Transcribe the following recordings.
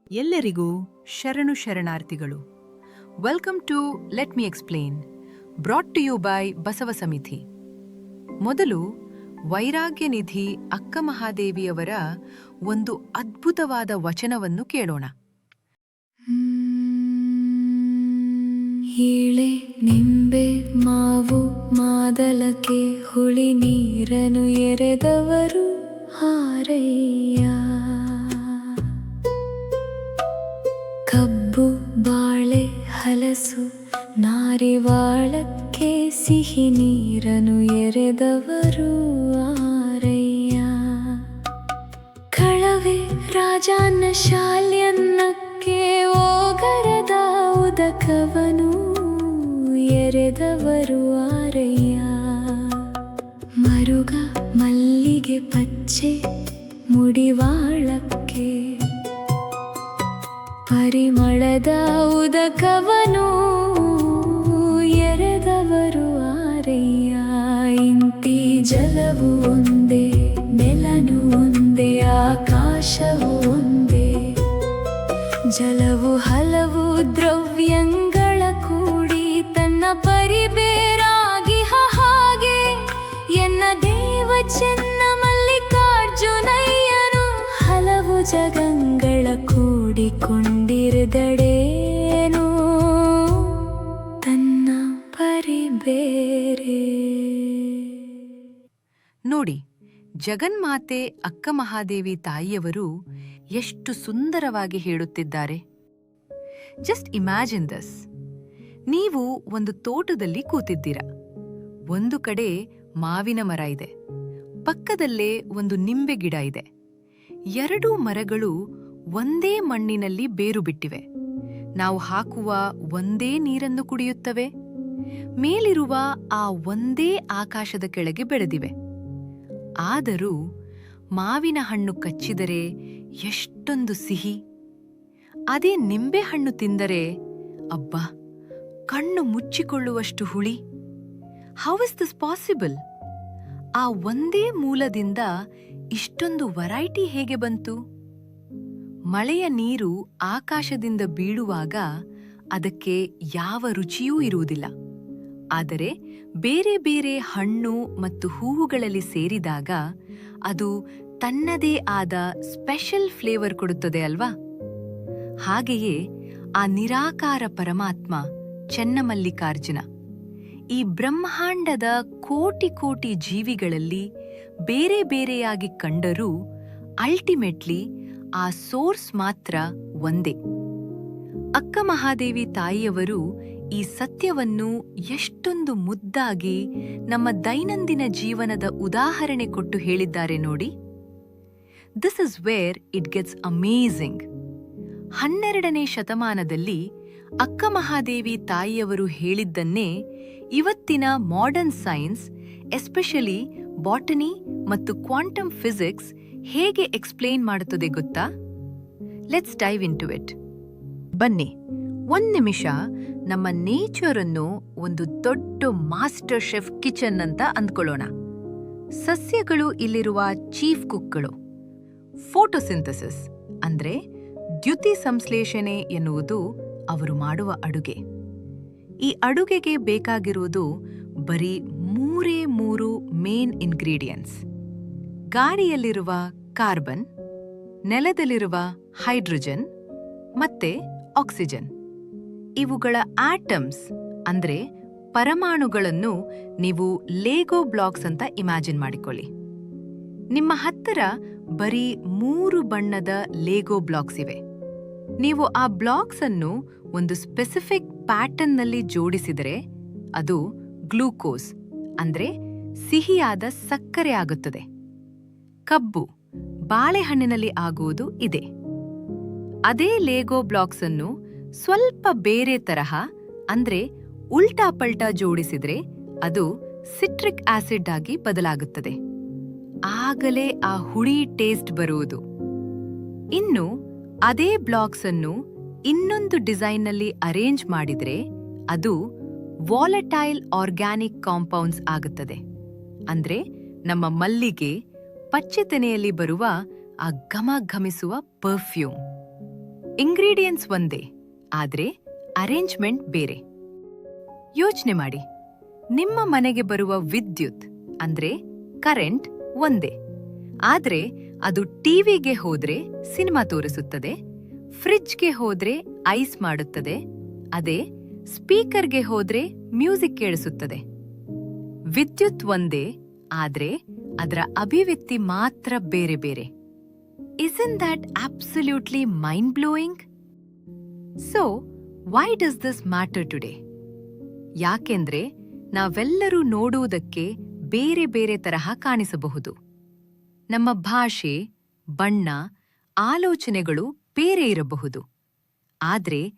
ಎಲ್ಲರಿಗೂ ಶರಣು ಶರಣಾರ್ಥಿಗಳು. Welcome to let me explain, brought to you by Basava Samiti. ಮೊದಲು ವೈರಾಗ್ಯ ನಿಧಿ ಅಕ್ಕ ಮಹಾದೇವಿಯವರ ಒಂದು ಅದ್ಭುತವಾದ ವಚನವನ್ನು ಕೇಳೋಣ. ಹೀಳೆ ನಿಂಬೆ ಮಾವು ಮಾದಲಕ್ಕೆ ಹುಳಿ ನೀರನು ಎರೆದವರು ಹಾರಯ್ಯ. ಕಬ್ಬು ಬಾಳೆ ಹಲಸು ನಾರಿವಾಳಕ್ಕೆ ಸಿಹಿ ನೀರನು ಎರೆದವರು ಆರಯ್ಯ. ಕಳವೆ ರಾಜಾನ ಶಾಲ್ಯನ್ನಕ್ಕೆ ಓಗರದ ಉದಕವನು ಎರೆದವರು ಆರಯ್ಯ. ಮರುಗ ಮಲ್ಲಿಗೆ ಪಚ್ಚೆ ಮುಡಿವಾಳಕ್ಕೆ ಪರಿಮಳದ ಉದಕವನು ಎರೆದವರು ಆರಯ್ಯ. ಇಂತಿ ಜಲವು ಒಂದೇ, ನೆಲನು ಒಂದೇ, ಆಕಾಶವು ಒಂದೇ. ಜಲವು ಹಲವು ದ್ರವ್ಯಗಳ ಕೂಡಿ ತನ್ನ ಪರಿಬೇರಾಗಿ ಹಾಗೆ ಎನ್ನ ದೇವ ಚೆನ್ನ ಮಲ್ಲಿಕಾರ್ಜುನಯ್ಯನು ಹಲವು ಜಗಂಗಳ ಕೂಡಿಕೊಂಡಿರದಡೇನು ತನ್ನ ಪರಿಬೇರೆ. ನೋಡಿ, ಜಗನ್ಮಾತೆ ಅಕ್ಕ ಮಹಾದೇವಿ ತಾಯಿಯವರು ಎಷ್ಟು ಸುಂದರವಾಗಿ ಹೇಳುತ್ತಿದ್ದಾರೆ. Just imagine this. ನೀವು ಒಂದು ತೋಟದಲ್ಲಿ ಕೂತಿದ್ದೀರ. ಒಂದು ಕಡೆ ಮಾವಿನ ಮರ ಇದೆ, ಪಕ್ಕದಲ್ಲೇ ಒಂದು ನಿಂಬೆ ಗಿಡ ಇದೆ. ಎರಡೂ ಮರಗಳು ಒಂದೇ ಮಣ್ಣಿನಲ್ಲಿ ಬೇರು ಬಿಟ್ಟಿವೆ. ನಾವು ಹಾಕುವ ಒಂದೇ ನೀರನ್ನು ಕುಡಿಯುತ್ತವೆ. ಮೇಲಿರುವ ಆ ಒಂದೇ ಆಕಾಶದ ಕೆಳಗೆ ಬೆಳೆದಿವೆ. ಆದರೂ ಮಾವಿನ ಹಣ್ಣು ಕಚ್ಚಿದರೆ ಎಷ್ಟೊಂದು ಸಿಹಿ, ಅದೇ ನಿಂಬೆ ಹಣ್ಣು ತಿಂದರೆ ಅಬ್ಬಾ, ಕಣ್ಣು ಮುಚ್ಚಿಕೊಳ್ಳುವಷ್ಟು ಹುಳಿ. How is this possible? ಆ ಒಂದೇ ಮೂಲದಿಂದ ಇಷ್ಟೊಂದು ವೆರೈಟಿ ಹೇಗೆ ಬಂತು? ಮಳೆಯ ನೀರು ಆಕಾಶದಿಂದ ಬೀಳುವಾಗ ಅದಕ್ಕೆ ಯಾವ ರುಚಿಯೂ ಇರುವುದಿಲ್ಲ. ಆದರೆ ಬೇರೆ ಬೇರೆ ಹಣ್ಣು ಮತ್ತು ಹೂವುಗಳಲ್ಲಿ ಸೇರಿದಾಗ ಅದು ತನ್ನದೇ ಆದ ಸ್ಪೆಷಲ್ ಫ್ಲೇವರ್ ಕೊಡುತ್ತದೆ ಅಲ್ವಾ? ಹಾಗೆಯೇ ಆ ನಿರಾಕಾರ ಪರಮಾತ್ಮ ಚೆನ್ನಮಲ್ಲಿಕಾರ್ಜುನ ಈ ಬ್ರಹ್ಮಾಂಡದ ಕೋಟಿ ಕೋಟಿ ಜೀವಿಗಳಲ್ಲಿ ಬೇರೆ ಬೇರೆಯಾಗಿ ಕಂಡರೂ ಅಲ್ಟಿಮೇಟ್ಲಿ ಆ ಸೋರ್ಸ್ ಮಾತ್ರ ಒಂದೇ. ಅಕ್ಕ ಮಹಾದೇವಿ ತಾಯಿಯವರು ಈ ಸತ್ಯವನ್ನು ಎಷ್ಟೊಂದು ಮುದ್ದಾಗಿ ನಮ್ಮ ದೈನಂದಿನ ಜೀವನದ ಉದಾಹರಣೆ ಕೊಟ್ಟು ಹೇಳಿದ್ದಾರೆ ನೋಡಿ. This is where it gets amazing. 12ನೇ ಶತಮಾನದಲ್ಲಿ ಅಕ್ಕ ಮಹಾದೇವಿ ತಾಯಿಯವರು ಹೇಳಿದ್ದನ್ನೇ ಇವತ್ತಿನ ಮಾಡರ್ನ್ ಸೈನ್ಸ್, ಎಸ್ಪೆಷಲಿ ಬಾಟನಿ ಮತ್ತು ಕ್ವಾಂಟಮ್ ಫಿಸಿಕ್ಸ್ ಹೇಗೆ ಎಕ್ಸ್ಪ್ಲೇನ್ ಮಾಡುತ್ತದೆ ಗೊತ್ತಾ? Let's dive into it. ಬನ್ನಿ, ಒಂದ್ ನಿಮಿಷ ನಮ್ಮ ನೇಚರ್ ಅನ್ನು ಒಂದು ದೊಡ್ಡ ಮಾಸ್ಟರ್ ಶೆಫ್ ಕಿಚನ್ ಅಂತ ಅಂದ್ಕೊಳ್ಳೋಣ. ಸಸ್ಯಗಳು ಇಲ್ಲಿರುವ ಚೀಫ್ ಕುಕ್ಗಳು. ಫೋಟೋಸಿಂಥಸಿಸ್ ಅಂದ್ರೆ ದ್ಯುತಿ ಸಂಶ್ಲೇಷಣೆ ಎನ್ನುವುದು ಅವರು ಮಾಡುವ ಅಡುಗೆ. ಈ ಅಡುಗೆಗೆ ಬೇಕಾಗಿರುವುದು ಬರೀ 3 ಮೇನ್ ಇಂಗ್ರೀಡಿಯೆಂಟ್ಸ್: ಗಾಳಿಯಲ್ಲಿರುವ ಕಾರ್ಬನ್, ನೆಲದಲ್ಲಿರುವ ಹೈಡ್ರೋಜನ್ ಮತ್ತೆ ಆಕ್ಸಿಜನ್. ಇವುಗಳ ಆಟಮ್ಸ್ ಅಂದ್ರೆ ಪರಮಾಣುಗಳನ್ನು ನೀವು ಲೇಗೋ ಬ್ಲಾಕ್ಸ್ ಅಂತ ಇಮ್ಯಾಜಿನ್ ಮಾಡಿಕೊಳ್ಳಿ. ನಿಮ್ಮ ಹತ್ತಿರ ಬರೀ 3 ಬಣ್ಣದ ಲೇಗೋ ಬ್ಲಾಕ್ಸ್ ಇವೆ. ನೀವು ಆ ಬ್ಲಾಕ್ಸ್ ಅನ್ನು ಒಂದು ಸ್ಪೆಸಿಫಿಕ್ ಪ್ಯಾಟರ್ನ್ನಲ್ಲಿ ಜೋಡಿಸಿದರೆ ಅದು ಗ್ಲೂಕೋಸ್ ಅಂದ್ರೆ ಸಿಹಿಯಾದ ಸಕ್ಕರೆ ಆಗುತ್ತದೆ. ಕಬ್ಬು, ಬಾಳೆಹಣ್ಣಿನಲ್ಲಿ ಆಗುವುದು ಇದೆ. ಅದೇ ಲೇಗೋ ಬ್ಲಾಕ್ಸ್ ಅನ್ನು ಸ್ವಲ್ಪ ಬೇರೆ ತರಹ ಅಂದ್ರೆ ಉಲ್ಟಾ ಪಲ್ಟಾ ಜೋಡಿಸಿದ್ರೆ ಅದು ಸಿಟ್ರಿಕ್ ಆಸಿಡ್ ಆಗಿ ಬದಲಾಗುತ್ತದೆ. ಆಗಲೇ ಆ ಹುಳಿ ಟೇಸ್ಟ್ ಬರುವುದು. ಇನ್ನು ಅದೇ ಬ್ಲಾಕ್ಸ್ ಅನ್ನು ಇನ್ನೊಂದು ಡಿಸೈನ್ನಲ್ಲಿ ಅರೇಂಜ್ ಮಾಡಿದ್ರೆ ಅದು ವಾಲಟೈಲ್ ಆರ್ಗ್ಯಾನಿಕ್ ಕಾಂಪೌಂಡ್ಸ್ ಆಗುತ್ತದೆ. ಅಂದ್ರೆ ನಮ್ಮ ಮಲ್ಲಿಗೆ, ಪಚ್ಚೆ ತೆನೆಯಲ್ಲಿ ಬರುವ ಆ ಘಮ ಘಮಿಸುವ ಪರ್ಫ್ಯೂಮ್. ಇಂಗ್ರೀಡಿಯೆಂಟ್ಸ್ ಒಂದೇ ಆದ್ರೆ ಅರೇಂಜ್ಮೆಂಟ್ ಬೇರೆ. ಯೋಚನೆ ಮಾಡಿ, ನಿಮ್ಮ ಮನೆಗೆ ಬರುವ ವಿದ್ಯುತ್ ಅಂದ್ರೆ ಕರೆಂಟ್ ಒಂದೇ, ಆದ್ರೆ ಅದು ಟಿವಿಗೆ ಹೋದ್ರೆ ಸಿನಿಮಾ ತೋರಿಸುತ್ತದೆ, ಫ್ರಿಡ್ಜ್ಗೆ ಹೋದ್ರೆ ಐಸ್ ಮಾಡುತ್ತದೆ, ಅದೇ ಸ್ಪೀಕರ್ಗೆ ಹೋದ್ರೆ ಮ್ಯೂಸಿಕ್ ಕೇಳಿಸುತ್ತದೆ. ವಿದ್ಯುತ್ ಒಂದೇ ಆದ್ರೆ ಅದರ ಅಭಿವ್ಯಕ್ತಿ ಮಾತ್ರ ಬೇರೆ ಬೇರೆ. Isn't that absolutely mind-blowing? So, why does this matter today? ಯಾಕೆಂದ್ರೆ ನಾವೆಲ್ಲರೂ ನೋಡುವುದಕ್ಕೆ ಬೇರೆ ಬೇರೆ ತರಹ ಕಾಣಿಸಬಹುದು. ನಮ್ಮ ಭಾಷೆ, ಬಣ್ಣ, ಆಲೋಚನೆಗಳು ಬೇರೆ ಇರಬಹುದು. ಆದ್ರೆ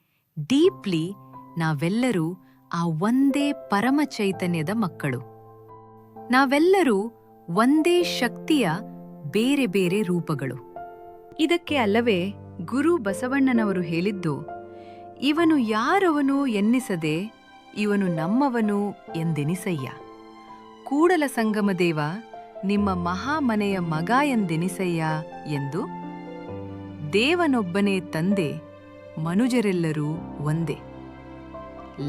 ಡೀಪ್ಲಿ ನಾವೆಲ್ಲರೂ ಆ ಒಂದೇ ಪರಮ ಚೈತನ್ಯದ ಮಕ್ಕಳು. ನಾವೆಲ್ಲರೂ ಒಂದೇ ಶಕ್ತಿಯ ಬೇರೆ ಬೇರೆ ರೂಪಗಳು. ಇದಕ್ಕೆ ಅಲ್ಲವೇ ಗುರು ಬಸವಣ್ಣನವರು ಹೇಳಿದ್ದು, ಇವನು ಯಾರವನು ಎನ್ನಿಸದೆ ಇವನು ನಮ್ಮವನು ಎಂದೆನಿಸಯ್ಯ. ಕೂಡಲ ಸಂಗಮದೇವ ನಿಮ್ಮ ಮಹಾಮನೆಯ ಮಗ ಎಂದೆನಿಸಯ್ಯ ಎಂದು. ದೇವನೊಬ್ಬನೇ ತಂದೆ, ಮನುಜರೆಲ್ಲರೂ ಒಂದೇ.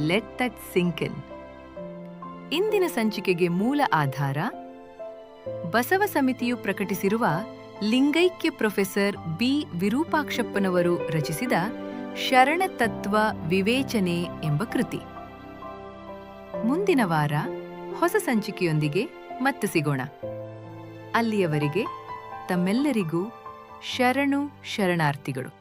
ಲೆಟ್ ದಟ್ ಸಿಂಕ್ ಇನ್. ಇಂದಿನ ಸಂಚಿಕೆಗೆ ಮೂಲ ಆಧಾರ ಬಸವ ಸಮಿತಿಯು ಪ್ರಕಟಿಸಿರುವ ಲಿಂಗೈಕ್ಯ ಪ್ರೊಫೆಸರ್ ಬಿ ವಿರೂಪಾಕ್ಷಪ್ಪನವರು ರಚಿಸಿದ ಶರಣತತ್ವ ವಿವೇಚನೆ ಎಂಬ ಕೃತಿ. ಮುಂದಿನ ವಾರ ಹೊಸ ಸಂಚಿಕೆಯೊಂದಿಗೆ ಮತ್ತೆ ಸಿಗೋಣ. ಅಲ್ಲಿಯವರೆಗೆ ತಮ್ಮೆಲ್ಲರಿಗೂ ಶರಣು ಶರಣಾರ್ಥಿಗಳು.